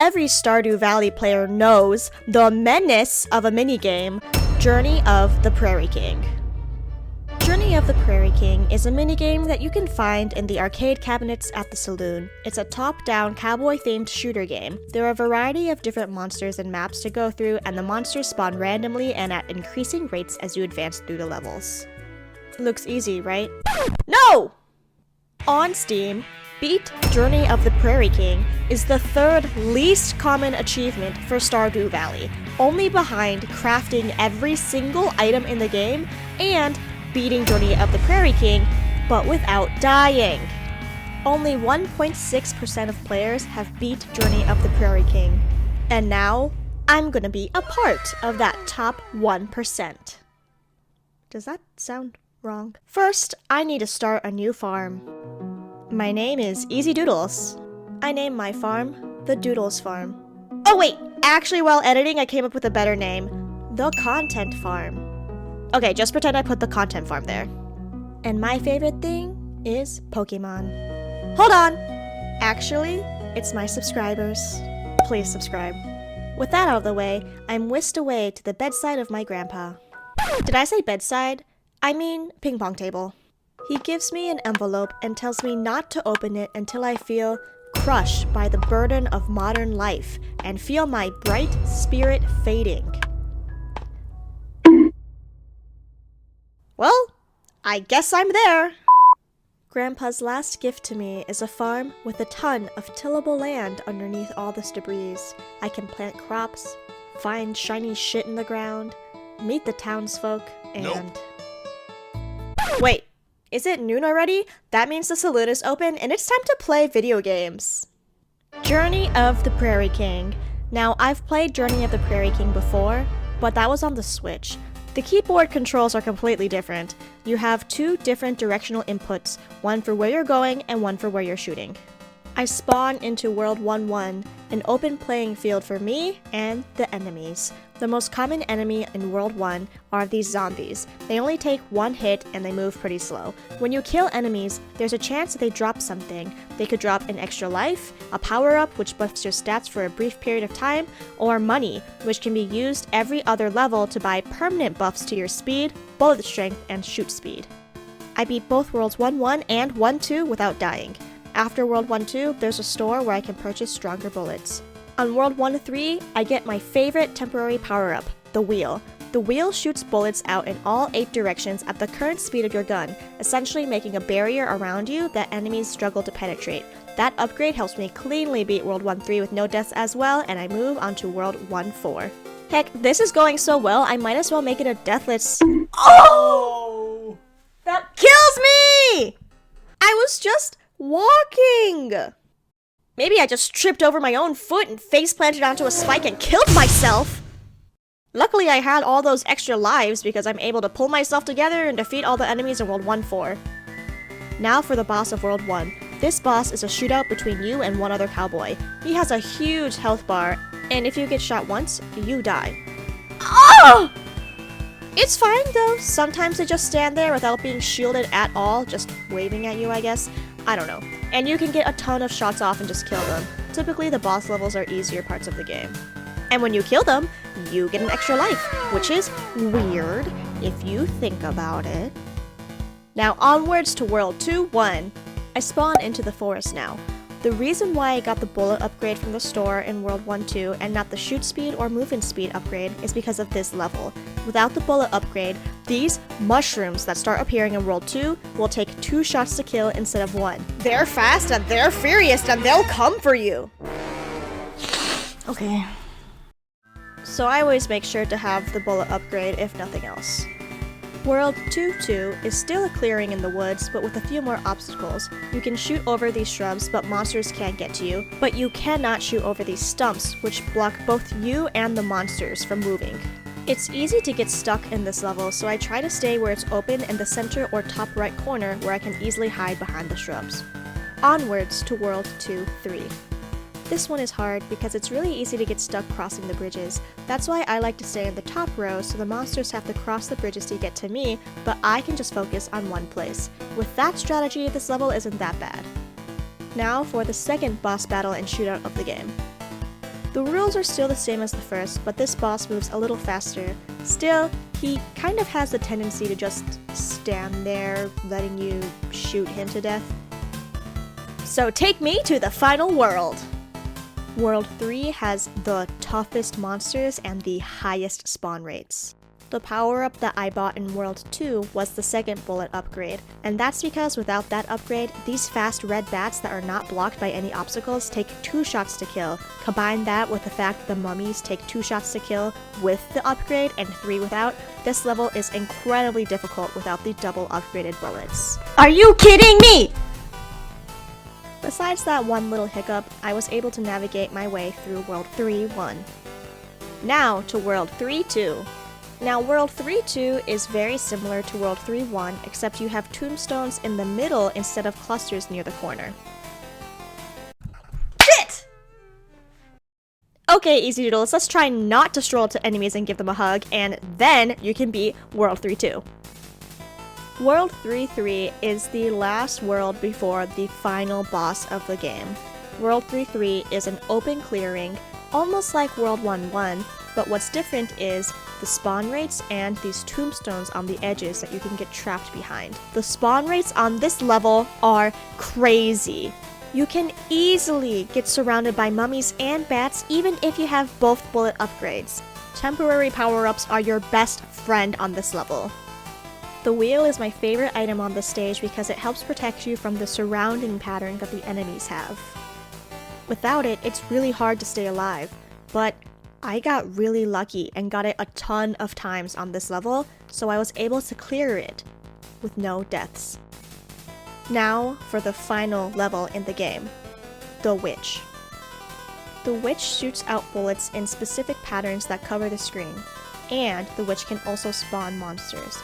Every Stardew Valley player knows the menace of a minigame, Journey of the Prairie King. Journey of the Prairie King is a minigame that you can find in the arcade cabinets at the saloon. It's a top-down cowboy-themed shooter game. There are a variety of different monsters and maps to go through, and the monsters spawn randomly and at increasing rates as you advance through the levels. Looks easy, right? No! On Steam, beat Journey of the Prairie King is the third least common achievement for Stardew Valley, only behind crafting every single item in the game and beating Journey of the Prairie King, but without dying. Only 1.6% of players have beat Journey of the Prairie King, and now I'm gonna be a part of that top 1%. Does that sound wrong? First, I need to start a new farm. My name is Easy Doodles. I named my farm the Doodles Farm. Oh wait, actually while editing I came up with a better name. The Content Farm. Okay, just pretend I put the Content Farm there. And my favorite thing is Pokemon. Hold on! Actually, it's my subscribers. Please subscribe. With that out of the way, I'm whisked away to the bedside of my grandpa. Did I say bedside? I mean ping pong table. He gives me an envelope and tells me not to open it until I feel crushed by the burden of modern life and feel my bright spirit fading. Well, I guess I'm there. Grandpa's last gift to me is a farm with a ton of tillable land underneath all this debris. I can plant crops, find shiny shit in the ground, meet the townsfolk, and... Nope. Wait. Is it noon already? That means the saloon is open and it's time to play video games. Journey of the Prairie King. Now, I've played Journey of the Prairie King before, but that was on the Switch. The keyboard controls are completely different. You have two different directional inputs, one for where you're going and one for where you're shooting. I spawn into World 1-1, an open playing field for me and the enemies. The most common enemy in World 1 are these zombies. They only take one hit and they move pretty slow. When you kill enemies, there's a chance that they drop something. They could drop an extra life, a power-up which buffs your stats for a brief period of time, or money, which can be used every other level to buy permanent buffs to your speed, bullet strength, and shoot speed. I beat both Worlds 1-1 and 1-2 without dying. After World 1-2, there's a store where I can purchase stronger bullets. On World 1-3, I get my favorite temporary power-up, the wheel. The wheel shoots bullets out in all 8 directions at the current speed of your gun, essentially making a barrier around you that enemies struggle to penetrate. That upgrade helps me cleanly beat World 1-3 with no deaths as well, and I move on to World 1-4. Heck, this is going so well, I might as well make it a deathless... Oh! That kills me! I was just walking! Maybe I just tripped over my own foot and face planted onto a spike and killed myself! Luckily I had all those extra lives because I'm able to pull myself together and defeat all the enemies in World 1-4. Now for the boss of World 1. This boss is a shootout between you and one other cowboy. He has a huge health bar, and if you get shot once, you die. Oh! It's fine though, sometimes they just stand there without being shielded at all, just waving at you I guess. I don't know. And you can get a ton of shots off and just kill them. Typically the boss levels are easier parts of the game. And when you kill them, you get an extra life, which is weird if you think about it. Now onwards to World 2-1. I spawn into the forest now. The reason why I got the bullet upgrade from the store in World 1-2 and not the shoot speed or movement speed upgrade is because of this level. Without the bullet upgrade, these mushrooms that start appearing in World 2 will take 2 shots to kill instead of 1. They're fast and they're furious and they'll come for you! Okay. So I always make sure to have the bullet upgrade if nothing else. World 2-2 is still a clearing in the woods, but with a few more obstacles. You can shoot over these shrubs, but monsters can't get to you. But you cannot shoot over these stumps, which block both you and the monsters from moving. It's easy to get stuck in this level, so I try to stay where it's open in the center or top right corner where I can easily hide behind the shrubs. Onwards to World 2-3. This one is hard because it's really easy to get stuck crossing the bridges. That's why I like to stay in the top row so the monsters have to cross the bridges to get to me, but I can just focus on one place. With that strategy, this level isn't that bad. Now for the second boss battle and shootout of the game. The rules are still the same as the first, but this boss moves a little faster. Still, he kind of has the tendency to just stand there, letting you shoot him to death. So take me to the final world! World 3 has the toughest monsters and the highest spawn rates. The power-up that I bought in World 2 was the second bullet upgrade, and that's because without that upgrade, these fast red bats that are not blocked by any obstacles take 2 shots to kill. Combine that with the fact that the mummies take 2 shots to kill with the upgrade and 3 without, this level is incredibly difficult without the double upgraded bullets. Are you kidding me?! Besides that one little hiccup, I was able to navigate my way through World 3-1. Now to World 3-2. Now World 3-2 is very similar to World 3-1, except you have tombstones in the middle instead of clusters near the corner. Shit! Okay, Easy Doodles, let's try not to stroll to enemies and give them a hug, and then you can beat World 3-2. World 3-3 is the last world before the final boss of the game. World 3-3 is an open clearing, almost like World 1-1, but what's different is the spawn rates and these tombstones on the edges that you can get trapped behind. The spawn rates on this level are crazy. You can easily get surrounded by mummies and bats even if you have both bullet upgrades. Temporary power-ups are your best friend on this level. The wheel is my favorite item on this stage because it helps protect you from the surrounding pattern that the enemies have. Without it, it's really hard to stay alive, but I got really lucky and got it a ton of times on this level, so I was able to clear it with no deaths. Now for the final level in the game, the Witch. The Witch shoots out bullets in specific patterns that cover the screen, and the Witch can also spawn monsters.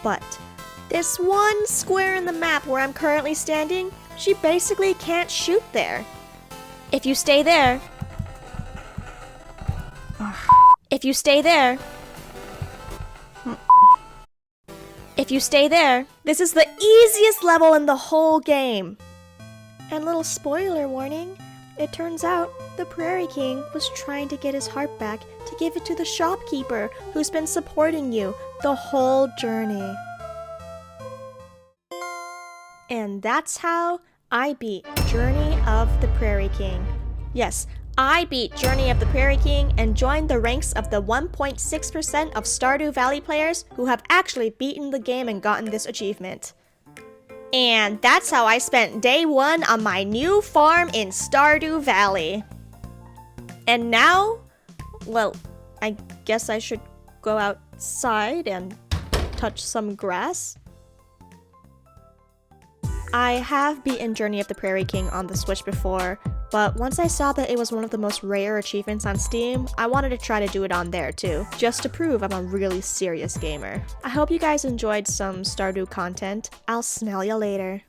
But this one square in the map where I'm currently standing, she basically can't shoot there. If you stay there, If you stay there, this is the easiest level in the whole game. And little spoiler warning, it turns out the Prairie King was trying to get his heart back to give it to the shopkeeper who's been supporting you the whole journey. And that's how I beat Journey of the Prairie King. Yes, I beat Journey of the Prairie King and joined the ranks of the 1.6% of Stardew Valley players who have actually beaten the game and gotten this achievement. And that's how I spent day 1 on my new farm in Stardew Valley. And now, well, I guess I should go outside and touch some grass. I have beaten Journey of the Prairie King on the Switch before, but once I saw that it was one of the most rare achievements on Steam, I wanted to try to do it on there too, just to prove I'm a really serious gamer. I hope you guys enjoyed some Stardew content. I'll smell ya later.